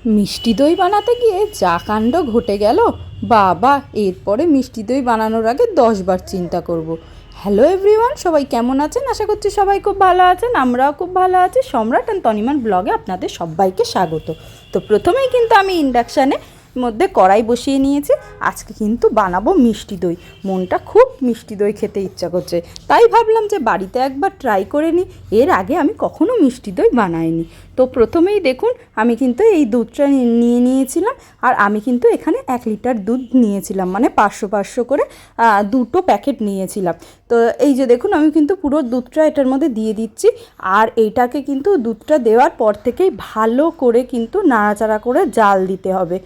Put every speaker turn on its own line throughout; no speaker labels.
মিষ্টি দই বানাতে গিয়ে যা কাণ্ড ঘটে গেল, বাবা! এরপরে মিষ্টি দই বানানোর আগে 10 বার চিন্তা করব। হ্যালো এভরিওয়ান, সবাই কেমন আছেন? আশা করছি সবাই খুব ভালো আছেন, আমরাও খুব ভালো আছি। সম্রাট অ্যান্ড তনিমান ব্লগে আপনাদের সবাইকে স্বাগত। তো প্রথমেই কিন্তু আমি ইন্ডাকশানে মধ্যে কড়াই বসিয়ে নিয়েছি। আজকে কিন্তু বানাবো মিষ্টি দই। মনটা খুব মিষ্টি দই খেতে ইচ্ছা করছে, তাই ভাবলাম যে বাড়িতে একবার ট্রাই করে নিই। এর আগে আমি কখনো মিষ্টি দই বানাইনি। তো প্রথমেই দেখুন, আমি কিন্তু এই দুধটা নিয়ে নিয়েছিলাম। আর আমি কিন্তু এখানে 1 লিটার দুধ নিয়েছিলাম, মানে 500 করে 2টো প্যাকেট নিয়েছিলাম। তো এই যে দেখুন, আমি কিন্তু পুরো দুধটা এটার মধ্যে দিয়ে দিচ্ছি। আর এইটাকে কিন্তু দুধটা দেওয়ার পর থেকেই ভালো করে কিন্তু নাড়াচাড়া করে জাল দিতে হবে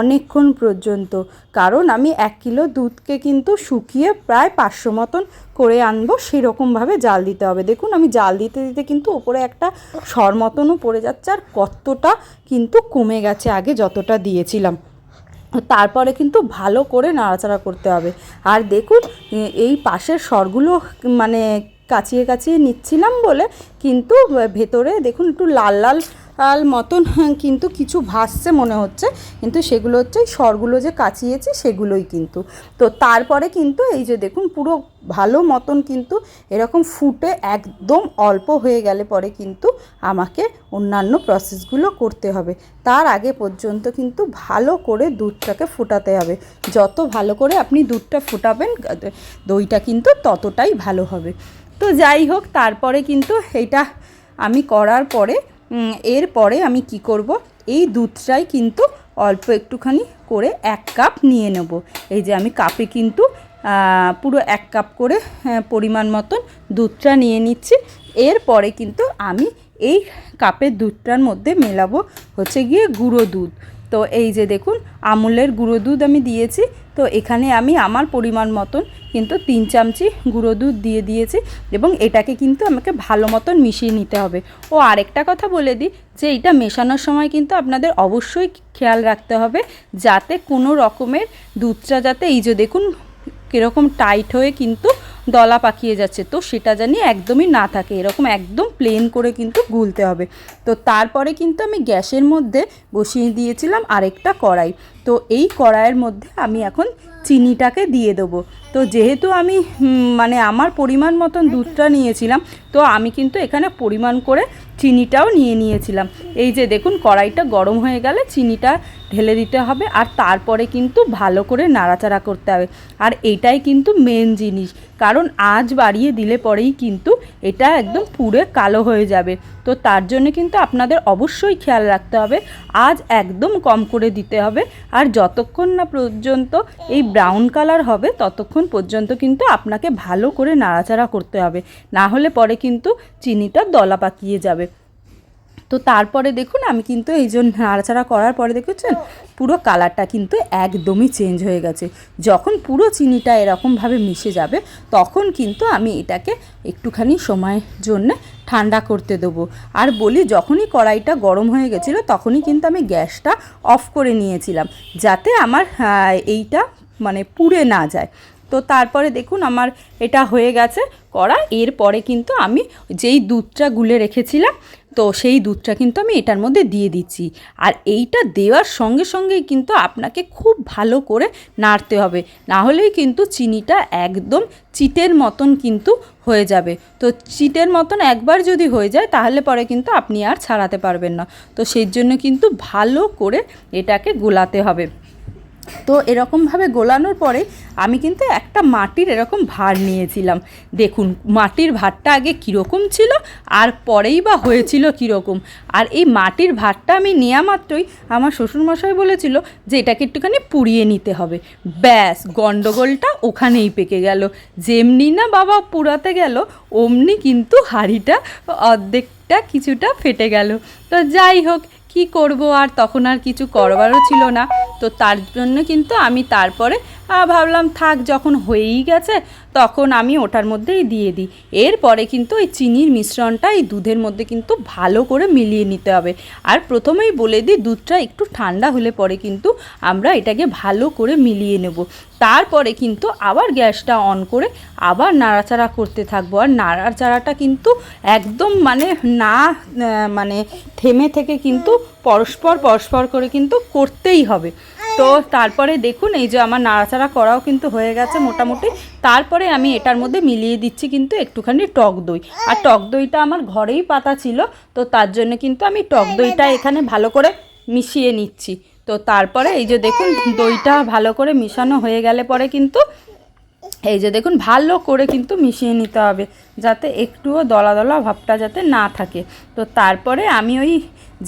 অনেকক্ষণ পর্যন্ত। কারণ আমি 1 কিলো দুধকে কিন্তু শুকিয়ে প্রায় 500 মতন করে আনবো, সেরকমভাবে জাল দিতে হবে। দেখুন, আমি জাল দিতে দিতে কিন্তু ওপরে একটা সর মতনও পড়ে যাচ্ছে, আর কতটা কিন্তু কমে গেছে আগে যতটা দিয়েছিলাম। তারপরে কিন্তু ভালো করে নাড়াচাড়া করতে হবে। আর দেখুন, এই পাশের সরগুলো মানে কাচিয়ে কাচিয়ে নিচ্ছিলাম বলে কিন্তু ভেতরে দেখুন একটু লাল লাল মতন কিন্তু কিছু ভাসছে মনে হচ্ছে, কিন্তু সেগুলো হচ্ছে সরগুলো যে কাচিয়েছি সেগুলোই কিন্তু। তো তারপরে কিন্তু এই যে দেখুন, পুরো ভালো মতন কিন্তু এরকম ফুটে একদম অল্প হয়ে গেলে পরে কিন্তু আমাকে অন্যান্য প্রসেসগুলো করতে হবে। তার আগে পর্যন্ত কিন্তু ভালো করে দুধটাকে ফোটাতে হবে। যত ভালো করে আপনি দুধটা ফোটাবেন, দইটা কিন্তু ততটাই ভালো হবে। তো যাই হোক, তারপরে কিন্তু এইটা আমি করার পরে এরপরে আমি কি করব, এই দুধটাই কিন্তু অল্প একটুখানি করে 1 কাপ নিয়ে নেব। এই যে আমি কাপে কিন্তু পুরো 1 কাপ করে পরিমাণ মতন দুধটা নিয়ে নিচ্ছি। এরপরে কিন্তু আমি এই কাপের দুধটার মধ্যে মেলাবো হচ্ছে গিয়ে গুঁড়ো দুধ। তো এই যে দেখুন, আমুলের গুঁড়ো দুধ আমি দিয়েছি। তো এখানে আমি আমার পরিমাণ মতন কিন্তু 3 চামচি গুঁড়ো দুধ দিয়ে দিয়েছি, এবং এটাকে কিন্তু আমাকে ভালো মতন মিশিয়ে নিতে হবে। ও আরেকটা কথা বলে দিই, যে এটা মেশানোর সময় কিন্তু আপনাদের অবশ্যই খেয়াল রাখতে হবে যাতে কোনো রকমের দুধটা যাতে এই যে দেখুন কীরকম টাইট হয়ে কিন্তু দলা পাকিয়ে যাচ্ছে, তো সেটা জানি একদমই না থাকে। এরকম একদম প্লেন করে কিন্তু গুলতে হবে। তো তারপরে কিন্তু আমি গ্যাসের মধ্যে বসিয়ে দিয়েছিলাম আরেকটা কড়াই। তো এই কড়াইয়ের মধ্যে আমি এখন চিনিটাকে দিয়ে দেবো। তো যেহেতু আমি মানে আমার পরিমাণ মতন দুধটা নিয়েছিলাম, তো আমি কিন্তু এখানে পরিমাণ করে চিনিটাও নিয়ে নিয়েছিলাম। এই যে দেখুন, কড়াইটা গরম হয়ে গেলে চিনিটা ঢেলে দিতে হবে, আর তারপরে কিন্তু ভালো করে নাড়াচাড়া করতে হবে। আর এটাই কিন্তু মেন জিনিস, কারণ আঁচ বাড়িয়ে দিলে পরেই কিন্তু এটা একদম পুরো কালো হয়ে যাবে। তো তার জন্য কিন্তু আপনাদের অবশ্যই খেয়াল রাখতে হবে, আঁচ একদম কম করে দিতে হবে। আর যতক্ষণ না পর্যন্ত এই ব্রাউন কালার হবে ততক্ষণ পর্যন্ত কিন্তু আপনাকে ভালো করে নাড়াচাড়া করতে হবে, না হলে পরে কিন্তু চিনিটা দলা পাকিয়ে যাবে। তো তারপরে দেখুন, আমি কিন্তু এই জন্য নাড়াচাড়া করার পরে দেখেছেন পুরো কালারটা কিন্তু একদমই চেঞ্জ হয়ে গেছে। যখন পুরো চিনিটা এরকমভাবে মিশে যাবে তখন কিন্তু আমি এটাকে একটুখানি সময়ের জন্যে ঠান্ডা করতে দেবো। আর বলি, যখনই কড়াইটা গরম হয়ে গেছিলো তখনই কিন্তু আমি গ্যাসটা অফ করে নিয়েছিলাম, যাতে আমার এইটা মানে পুড়ে না যায়। তো তারপরে দেখুন, আমার এটা হয়ে গেছে করা। এরপরে কিন্তু আমি যেই দুধটা গুলে রেখেছিলাম, তো সেই দুধটা কিন্তু আমি এটার মধ্যে দিয়ে দিচ্ছি। আর এইটা দেওয়ার সঙ্গে সঙ্গেই কিন্তু আপনাকে খুব ভালো করে নাড়তে হবে, না হলেই কিন্তু চিনিটা একদম চিটের মতন কিন্তু হয়ে যাবে। তো চিটের মতন একবার যদি হয়ে যায় তাহলে পরে কিন্তু আপনি আর ছাড়াতে পারবেন না। তো সেই জন্য কিন্তু ভালো করে এটাকে গোলাতে হবে। তো এরকমভাবে গোলানোর পরে আমি কিন্তু একটা মাটির এরকম ভাঁড় নিয়েছিলাম। দেখুন মাটির ভাঁড়টা আগে কীরকম ছিল আর পরেই বা হয়েছিল কীরকম। আর এই মাটির ভাঁড়টা আমি নেওয়া মাত্রই আমার শ্বশুরমশাই বলেছিল যে এটাকে একটুখানি পুড়িয়ে নিতে হবে। ব্যাস, গণ্ডগোলটা ওখানেই পেকে গেল। যেমনি না বাবা পুড়াতে গেল, অমনি কিন্তু হাঁড়িটা অর্ধেকটা কিছুটা ফেটে গেল। তো যাই হোক, কি করব, আর তখন আর কিছু করবারও ছিল না। তো তার জন্য কিন্তু আমি তারপরে ভাবলাম থাক, যখন হয়েই গেছে তখন আমি ওটার মধ্যেই দিয়ে দিই। এরপরে কিন্তু এই চিনির মিশ্রণটা এই দুধের মধ্যে কিন্তু ভালো করে মিলিয়ে নিতে হবে। আর প্রথমেই বলে দিই, দুধটা একটু ঠান্ডা হলে পরে কিন্তু আমরা এটাকে ভালো করে মিলিয়ে নেব। তারপরে কিন্তু আবার গ্যাসটা অন করে আবার নাড়াচাড়া করতে থাকবো। আর নাড়াচাড়াটা কিন্তু একদম মানে থেমে থেকে কিন্তু পরস্পর করে কিন্তু করতেই হবে। তো তারপরে দেখুন এই যে আমার নাড়াচাড়া করাও কিন্তু হয়ে গেছে মোটামুটি। তারপরে আমি এটার মধ্যে মিলিয়ে দিচ্ছি কিন্তু একটুখানি টক দই। আর টক দইটা আমার ঘরেই পাতা ছিল, তো তার জন্য কিন্তু আমি টক দইটা এখানে ভালো করে মিশিয়ে নিচ্ছি। তো তারপরে এই যে দেখুন দইটা ভালো করে মিশানো হয়ে গেলে পরে কিন্তু এই যে দেখুন ভালো করে কিন্তু মিশিয়ে নিতে হবে, যাতে একটুও দলা দলা ভাবটা যাতে না থাকে। তো তারপরে আমি ওই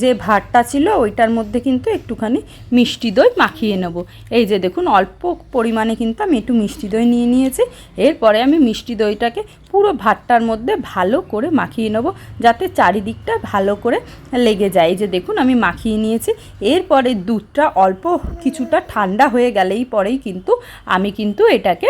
যে ভাতটা ছিল ওইটার মধ্যে কিন্তু একটুখানি মিষ্টি দই মাখিয়ে নেব। এই যে দেখুন অল্প পরিমাণে কিন্তু আমি একটু মিষ্টি দই নিয়ে নিয়েছি। এরপরে আমি মিষ্টি দইটাকে পুরো ভাতটার মধ্যে ভালো করে মাখিয়ে নেব, যাতে চারিদিকটা ভালো করে লেগে যায়। এই যে দেখুন আমি মাখিয়ে নিয়েছি। এরপরে দুধটা অল্প কিছুটা ঠান্ডা হয়ে গেলেই পরেই কিন্তু আমি কিন্তু এটাকে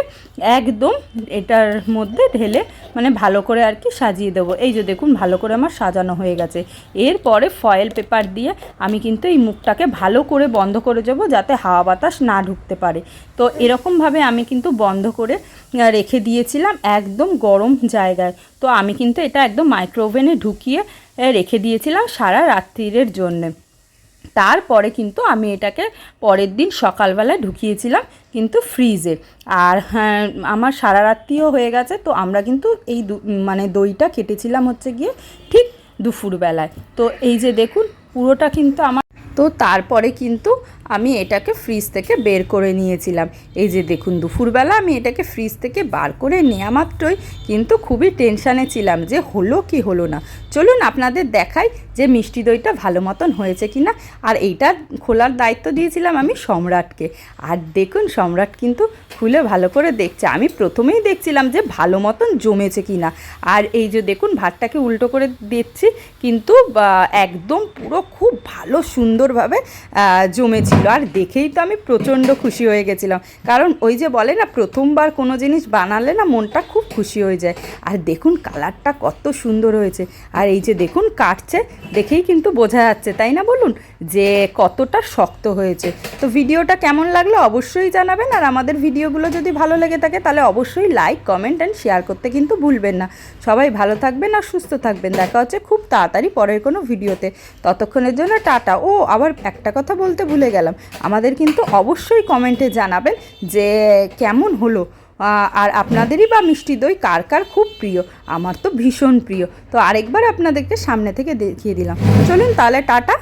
একদম এটার মধ্যে ঢেলে মানে ভালো করে আর কি সাজিয়ে দেবো। এই যে দেখুন ভালো করে আমার সাজানো হয়ে গেছে। এরপরে ফয়েল পেপার দিয়ে আমি কিন্তু এই মুখটাকে ভালো করে বন্ধ করে দেবো, যাতে হাওয়া বাতাস না ঢুকতে পারে। তো এরকমভাবে আমি কিন্তু বন্ধ করে রেখে দিয়েছিলাম একদম গরম জায়গায়। তো আমি কিন্তু এটা একদম মাইক্রোওভেনে ঢুকিয়ে রেখে দিয়েছিলাম সারা রাত্রিরের জন্যে। তারপরে কিন্তু আমি এটাকে পরের দিন সকালবেলায় ঢুকিয়েছিলাম কিন্তু ফ্রিজে। আর হ্যাঁ, আমার সারা রাত্রিও হয়ে গেছে। তো আমরা কিন্তু এই মানে দইটা কেটেছিলাম হচ্ছে গিয়ে ঠিক দুপুরবেলায়। তো এই যে দেখুন পুরোটা কিন্তু আমার তো তারপরে কিন্তু আমি এটাকে ফ্রিজ থেকে বের করে নিয়েছিলাম। এই যে দেখুন দুপুরবেলা আমি এটাকে ফ্রিজ থেকে বার করে নেওয়া মাত্রই কিন্তু খুবই টেনশানে ছিলাম যে হলো কি হলো না। চলুন আপনাদের দেখাই যে মিষ্টি দইটা ভালো মতন হয়েছে কি না। আর এইটা খোলার দায়িত্ব দিয়েছিলাম আমি সম্রাটকে। আর দেখুন সম্রাট কিন্তু খুলে ভালো করে দেখছে। আমি প্রথমেই দেখছিলাম যে ভালো মতন জমেছে কি না। আর এই যে দেখুন ভাতটাকে উল্টো করে দিচ্ছি, কিন্তু একদম পুরো খুব ভালো সুন্দরভাবে জমেছিল। আর দেখেই তো আমি প্রচণ্ড খুশি হয়ে গেছিলাম, কারণ ওই যে বলে না প্রথমবার কোনো জিনিস বানালে না মনটা খুব খুশি হয়ে যায়। আর দেখুন কালারটা কত সুন্দর হয়েছে। আর এই যে দেখুন কাটছে, দেখেই কিন্তু বোঝা যাচ্ছে, তাই না বলুন, যে কতটা শক্ত হয়েছে। তো ভিডিওটা কেমন লাগলো অবশ্যই জানাবেন। আর আমাদের ভিডিওগুলো যদি ভালো লেগে থাকে তাহলে অবশ্যই লাইক কমেন্ট অ্যান্ড শেয়ার করতে কিন্তু ভুলবেন না। সবাই ভালো থাকবেন আর সুস্থ থাকবেন। দেখা হচ্ছে খুব তাড়াতাড়ি পরের কোনো ভিডিওতে। ততক্ষণের জন্য টাটা। ও আবার একটা কথা বলতে ভুলে গেলাম, আমাদের কিন্তু অবশ্যই কমেন্টে জানাবেন যে কেমন হলো, আর আপনাদেরই বা মিষ্টি দই কার কার খুব প্রিয়। আমার তো ভীষণ প্রিয়। তো আরেকবার আপনাদেরকে সামনে থেকে দেখিয়ে দিলাম। চলুন তাহলে টাটা।